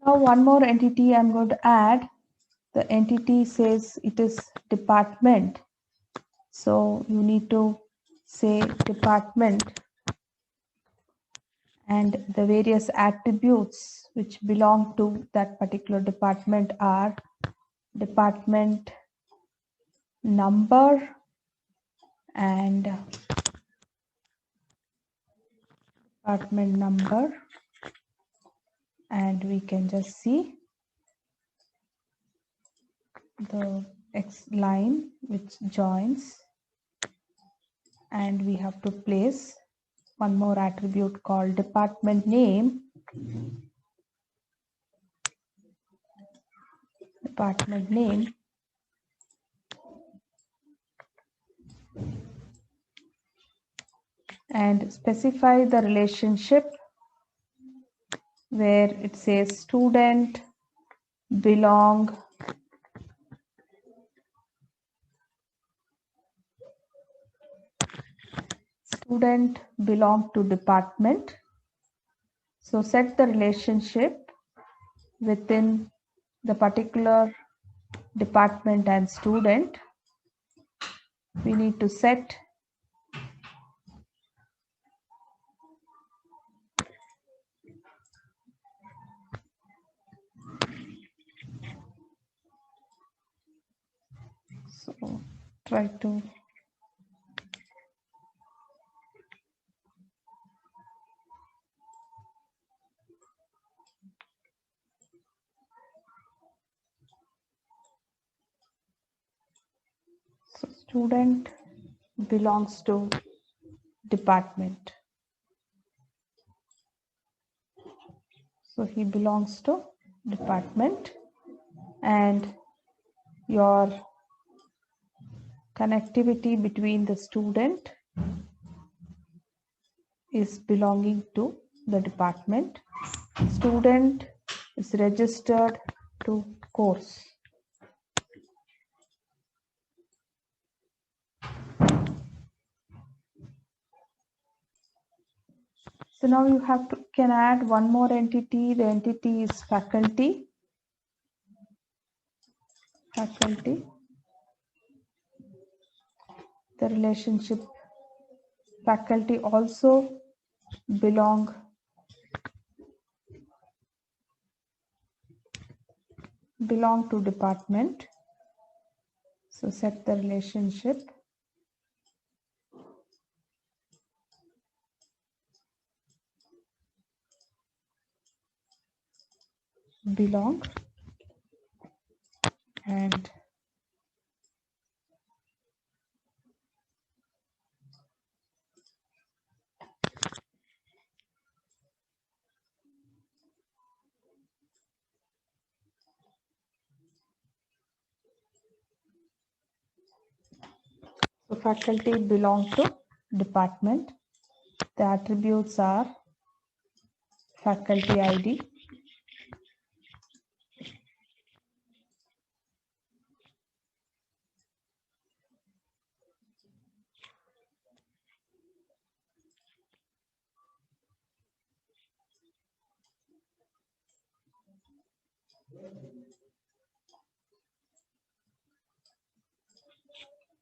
Now one more entity I'm going to add. The entity says it is department. So you need to say department, and the various attributes which belong to that particular department are department number and department number, and we can just see the X line which joins, and we have to place one more attribute called department name. Department name, and specify the relationship where it says student belong to department. So set the relationship within the particular department and student. We need to set so try to so student belongs to department. So he belongs to department, and your connectivity between the student is belonging to the department. Student is registered to course. So now you can add one more entity. The entity is faculty. Faculty. The relationship faculty also belong to department. So set the relationship belong, and so faculty belong to department. The attributes are faculty ID,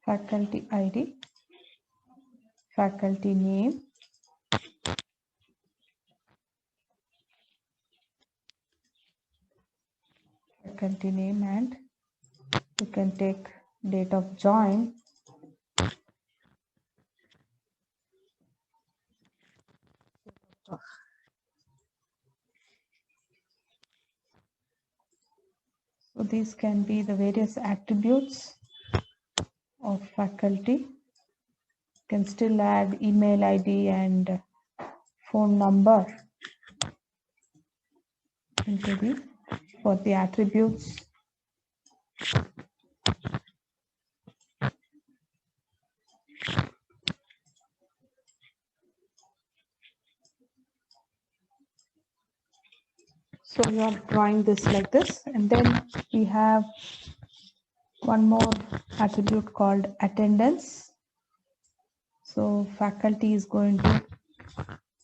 faculty ID, faculty name, faculty name, and you can take date of join. So these can be the various attributes of faculty. You can still add email ID and phone number into for the attributes. So we are drawing this like this, and then we have one more attribute called attendance. So faculty is going to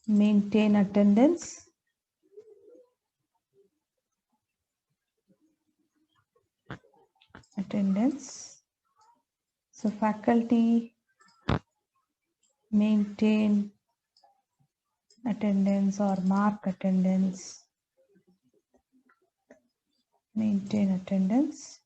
maintain attendance. attendance. So faculty maintain attendance or mark attendance, maintain attendance.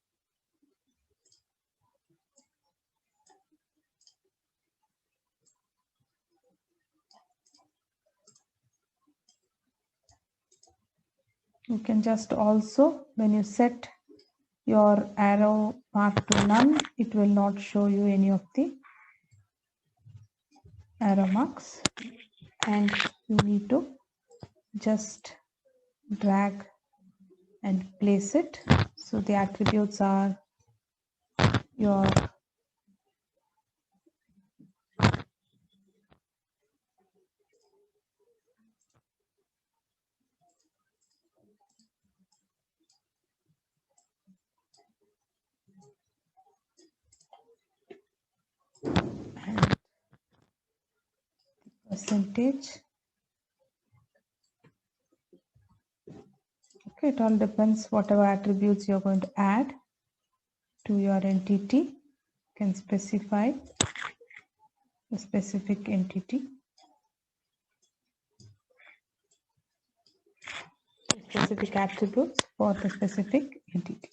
You can just also, when you set your arrow mark to none, it will not show you any of the arrow marks, and you need to just drag and place it. So the attributes are your percentage. Okay, it all depends whatever attributes you're going to add to your entity. You can specify the specific entity, specific attributes for the specific entity.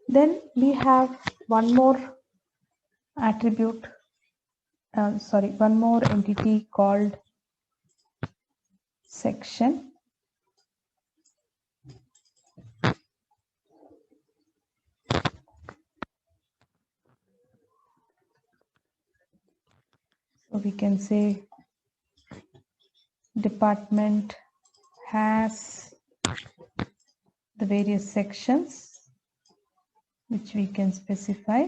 Then we have one more attribute, one more entity called section. So we can say department has the various sections which we can specify.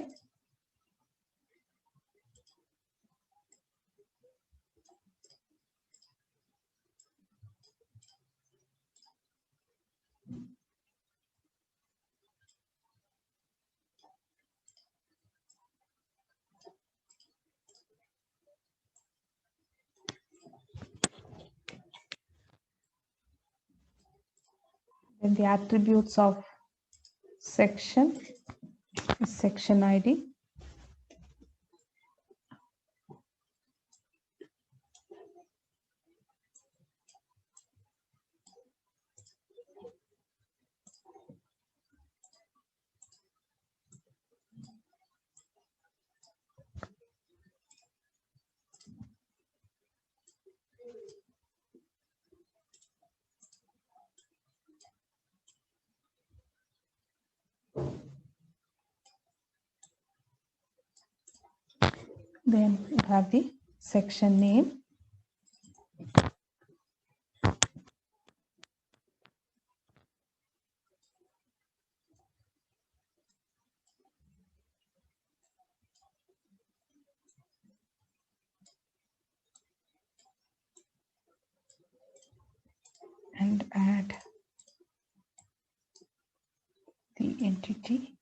Then the attributes of section is section ID. Then you have the section name. And add the entity.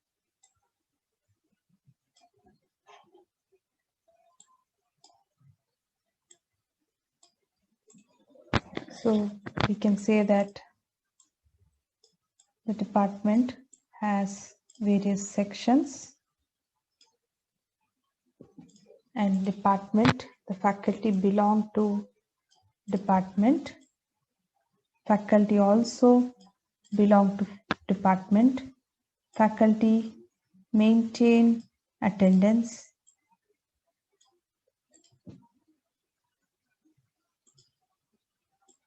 So we can say that the department has various sections, and department, the faculty belong to department. Faculty also belong to department. Faculty maintain attendance.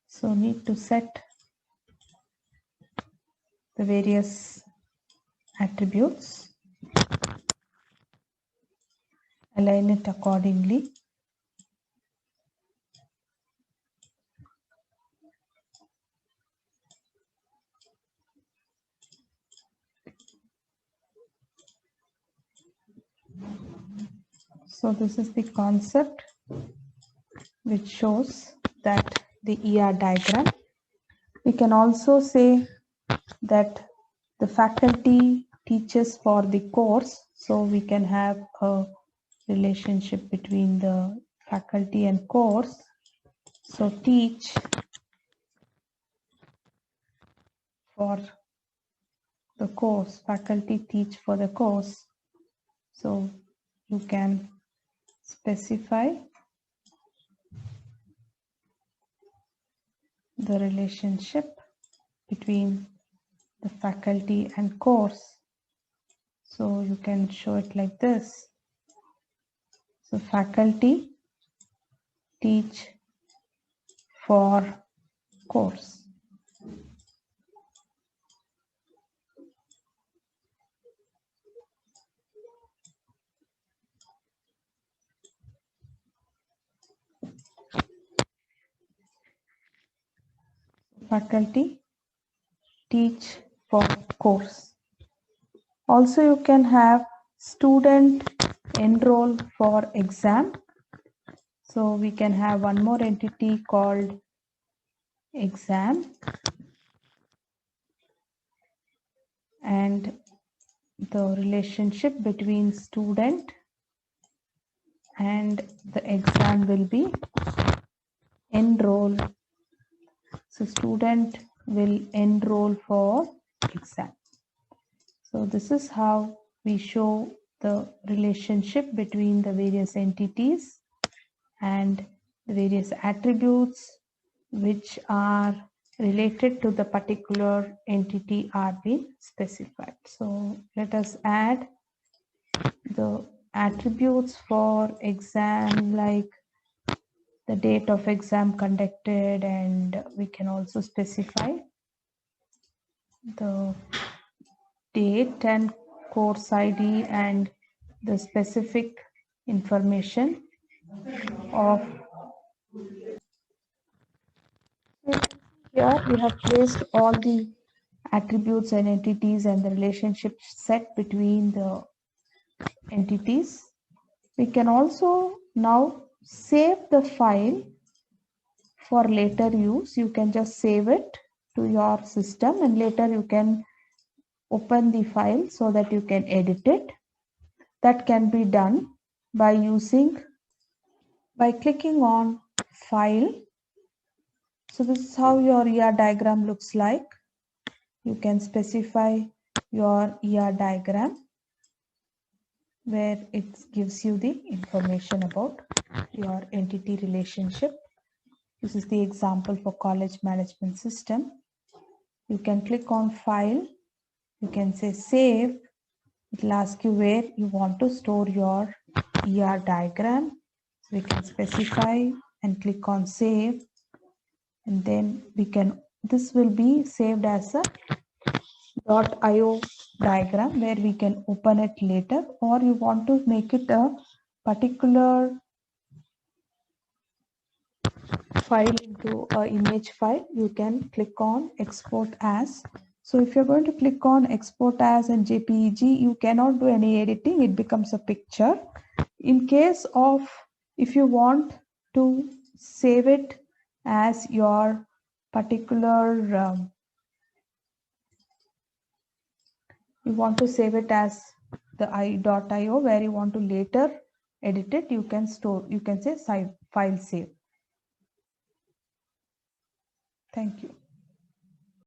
So need to set the various attributes, align it accordingly. So this is the concept which shows that the ER diagram. We can also say that the faculty teaches for the course, so we can have a relationship between the faculty and course. So teach for the course, faculty teach for the course. So you can specify the relationship between the faculty and course. So you can show it like this. So faculty teach for course. Faculty teach for course. Also you can have student enroll for exam. So we can have one more entity called exam, and the relationship between student and the exam will be enroll. So student will enroll for exam. So this is how we show the relationship between the various entities and the various attributes which are related to the particular entity are being specified. So let us add the attributes for exam, like the date of exam conducted, and we can also specify the date and course ID and the specific information of. Here we have placed all the attributes and entities and the relationship set between the entities. We can also now save the file for later use. You can just save it to your system and later you can open the file so that you can edit it. That can be done by clicking on file. So this is how your ER diagram looks like. You can specify your ER diagram where it gives you the information about your entity relationship. This is the example for college management system. You can click on file. You can say save. It will ask you where you want to store your ER diagram. So we can specify and click on save, and then this will be saved as a .io diagram where we can open it later, or you want to make it a particular file into an image file, you can click on export as. So if you're going to click on export as and JPEG, you cannot do any editing, it becomes a picture. In case of, if you want to save it as your particular you want to save it as the .io where you want to later edit it, you can say file save. Thank you.